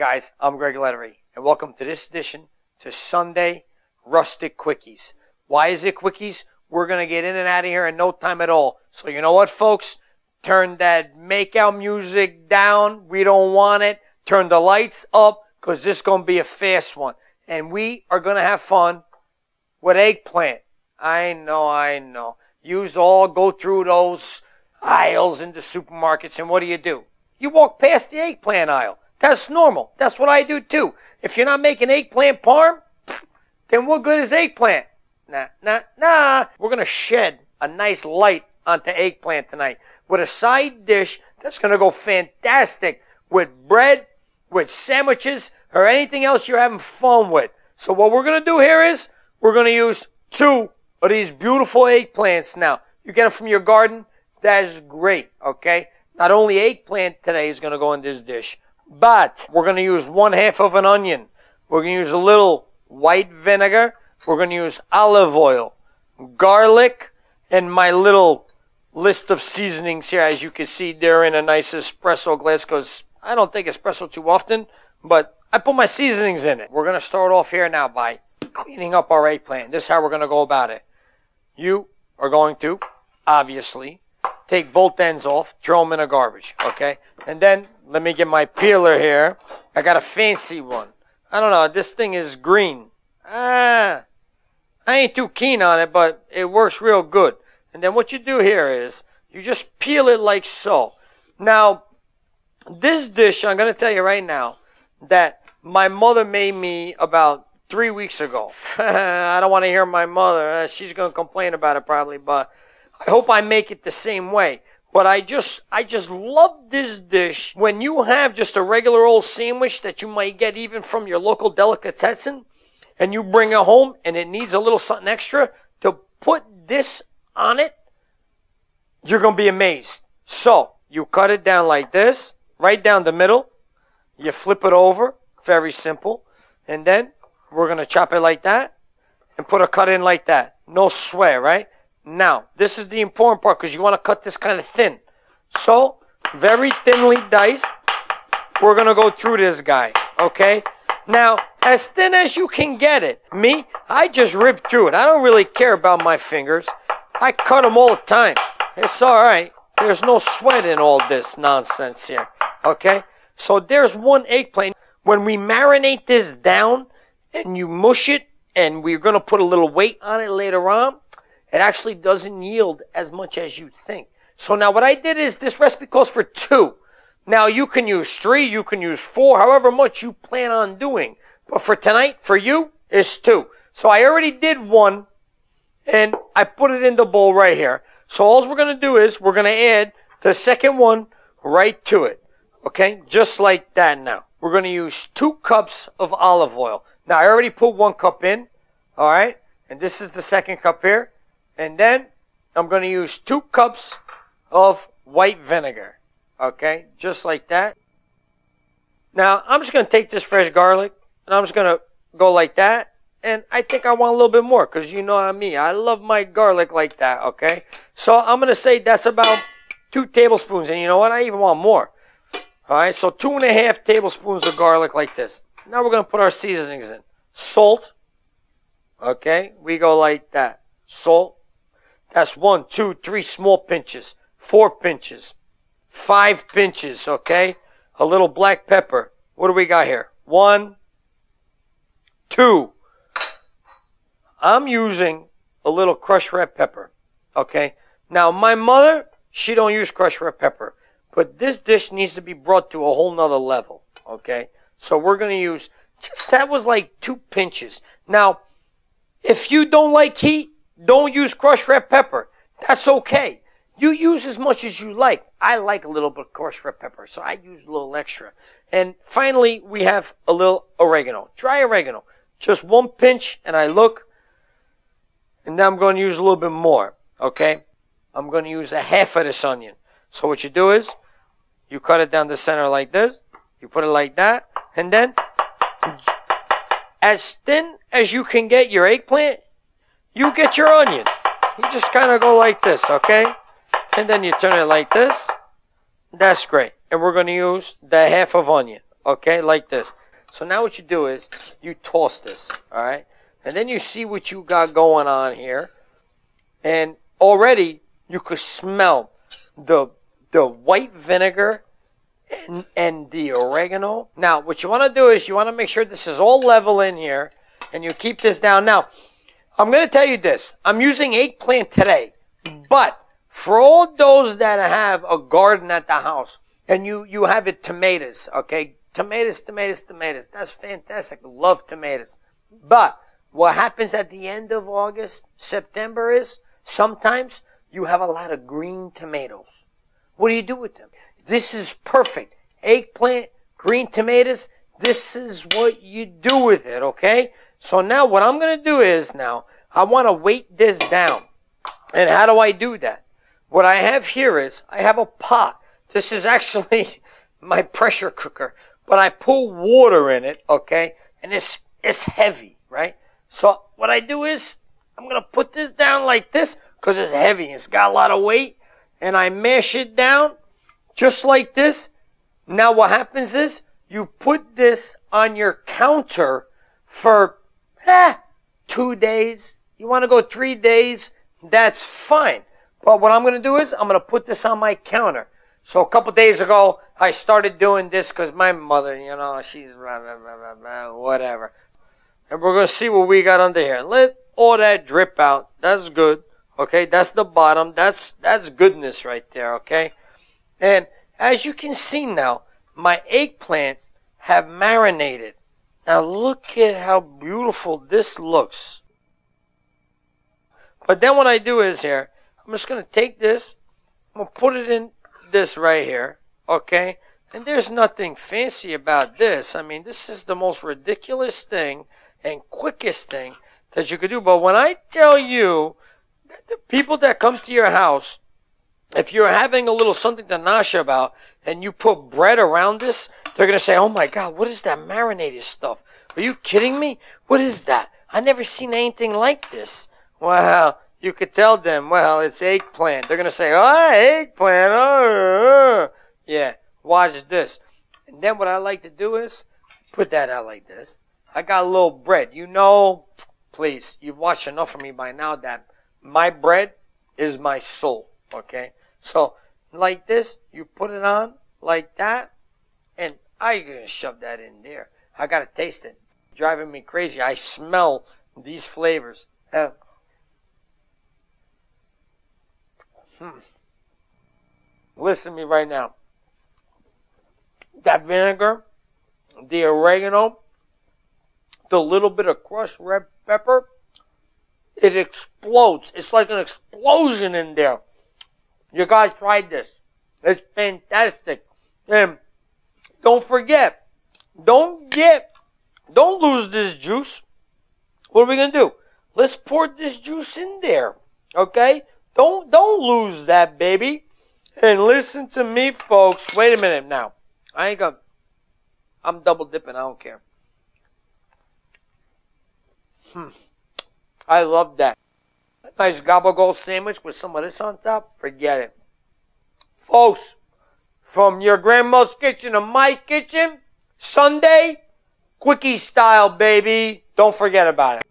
guys, I'm Greg Lettery, and welcome to this edition to Sunday Rustic Quickies. Why is it Quickies? We're going to get in and out of here in no time at all. So you know what, folks? Turn that make-out music down. We don't want it. Turn the lights up, because this is going to be a fast one. And we are going to have fun with eggplant. I know. Go through those aisles in the supermarkets, and what do? You walk past the eggplant aisle. That's normal. That's what I do too. If you're not making eggplant parm, then what good is eggplant? Nah. We're going to shed a nice light onto eggplant tonight with a side dish that's going to go fantastic with bread, with sandwiches, or anything else you're having fun with. So what we're going to do here is we're going to use 2 of these beautiful eggplants now. You get them from your garden. That is great, okay? Not only eggplant today is going to go in this dish, but we're going to use 1/2 of an onion. We're going to use a little white vinegar. We're going to use olive oil, garlic, and my little list of seasonings here. As you can see, they're in a nice espresso glass because I don't take espresso too often, but I put my seasonings in it. We're going to start off here now by cleaning up our eggplant. This is how we're going to go about it. You are going to, obviously, take both ends off, throw them in the garbage, okay? And then, let me get my peeler here. I got a fancy one. I don't know, this thing is green. I ain't too keen on it, but it works real good. And then what you do here is, you just peel it like so. Now, this dish, I'm going to tell you right now, that my mother made me about 3 weeks ago. I don't want to hear my mother. She's going to complain about it probably, but I hope I make it the same way. But I just love this dish. When you have just a regular old sandwich that you might get even from your local delicatessen, and you bring it home and it needs a little something extra, to put this on it, you're going to be amazed. So, you cut it down like this, right down the middle. You flip it over, very simple. And then, we're going to chop it like that and put a cut in like that. No sweat, right? Now, this is the important part because you want to cut this kind of thin. So, very thinly diced. We're going to go through this guy, okay? Now, as thin as you can get it. Me, I just rip through it. I don't really care about my fingers. I cut them all the time. It's all right. There's no sweat in all this nonsense here, okay? So, there's one eggplant. When we marinate this down and you mush it, and we're going to put a little weight on it later on, it actually doesn't yield as much as you think. So now what I did is this recipe calls for 2. Now you can use 3, you can use 4, however much you plan on doing. But for tonight, for you, is 2. So I already did 1, and I put it in the bowl right here. So all we're going to do is we're going to add the second one right to it. Okay, just like that now. We're going to use 2 cups of olive oil. Now I already put 1 cup in, all right? And this is the second cup here. And then I'm going to use 2 cups of white vinegar. Okay, just like that. Now, I'm just going to take this fresh garlic, and I'm just going to go like that. And I think I want a little bit more, because you know me. I love my garlic like that, okay? So I'm going to say that's about 2 tablespoons. And you know what? I even want more. All right, so 2.5 tablespoons of garlic like this. Now we're going to put our seasonings in. Salt. Okay, we go like that. Salt. That's 1, 2, 3 small pinches, 4 pinches, 5 pinches, okay? A little black pepper. What do we got here? 1, 2. I'm using a little crushed red pepper, okay? Now, my mother, she don't use crushed red pepper, but this dish needs to be brought to a whole nother level, okay? So we're going to use, that was like 2 pinches. Now, if you don't like heat, don't use crushed red pepper. That's okay. You use as much as you like. I like a little bit of crushed red pepper, so I use a little extra. And finally, we have a little oregano. Dry oregano. Just 1 pinch, and I look. And then I'm going to use a little bit more, okay? I'm going to use 1/2 of this onion. So what you do is, you cut it down the center like this. You put it like that. And then, as thin as you can get your eggplant, you get your onion. You just kind of go like this, okay? And then you turn it like this. That's great. And we're going to use the 1/2 of onion, okay, like this. So now what you do is you toss this, all right? And then you see what you got going on here. And already you could smell the white vinegar and the oregano. Now, what you want to do is you want to make sure this is all level in here. And you keep this down. Now, I'm going to tell you this. I'm using eggplant today. But for all those that have a garden at the house, and you have it tomatoes, okay? Tomatoes. That's fantastic. Love tomatoes. But what happens at the end of August, September is sometimes you have a lot of green tomatoes. What do you do with them? This is perfect. Eggplant, green tomatoes, this is what you do with it, okay? So now what I'm going to do is now I want to weight this down. And how do I do that? What I have here is I have a pot. This is actually my pressure cooker. But I pour water in it, okay? And it's heavy, right? So what I do is I'm going to put this down like this because it's heavy. It's got a lot of weight. And I mash it down just like this. Now what happens is you put this on your counter for 2 days. You want to go 3 days, that's fine. But what I'm going to do is I'm going to put this on my counter. So a couple days ago, I started doing this because my mother, you know, she's whatever. And we're going to see what we got under here. Let all that drip out. That's good. Okay, that's the bottom. That's goodness right there, okay? And as you can see now, my eggplants have marinated. Now look at how beautiful this looks. But then what I do is here, I'm just going to take this, I'm going to put it in this right here, okay? And there's nothing fancy about this. I mean, this is the most ridiculous thing and quickest thing that you could do. But when I tell you that the people that come to your house, if you're having a little something to nosh about and you put bread around this, they're going to say, oh my God, what is that marinated stuff? Are you kidding me? What is that? I never seen anything like this. Well, you could tell them, well, it's eggplant. They're going to say, oh, eggplant. Oh. Yeah, watch this. And then what I like to do is put that out like this. I got a little bread. You know, please, you've watched enough of me by now that my bread is my soul, okay? So, like this, you put it on like that, and I'm going to shove that in there. I got to taste it. Driving me crazy. I smell these flavors. Listen to me right now. That vinegar, the oregano, the little bit of crushed red pepper, it explodes. It's like an explosion in there. You guys tried this. It's fantastic. And don't forget, don't lose this juice. What are we going to do? Let's pour this juice in there. Okay? Don't lose that, baby. And listen to me, folks. Wait a minute now. I'm double dipping. I don't care. I love that. A nice gobble sandwich with some of this on top. Forget it. Folks, from your grandma's kitchen to my kitchen, Sunday, Quickie style, baby. Don't forget about it.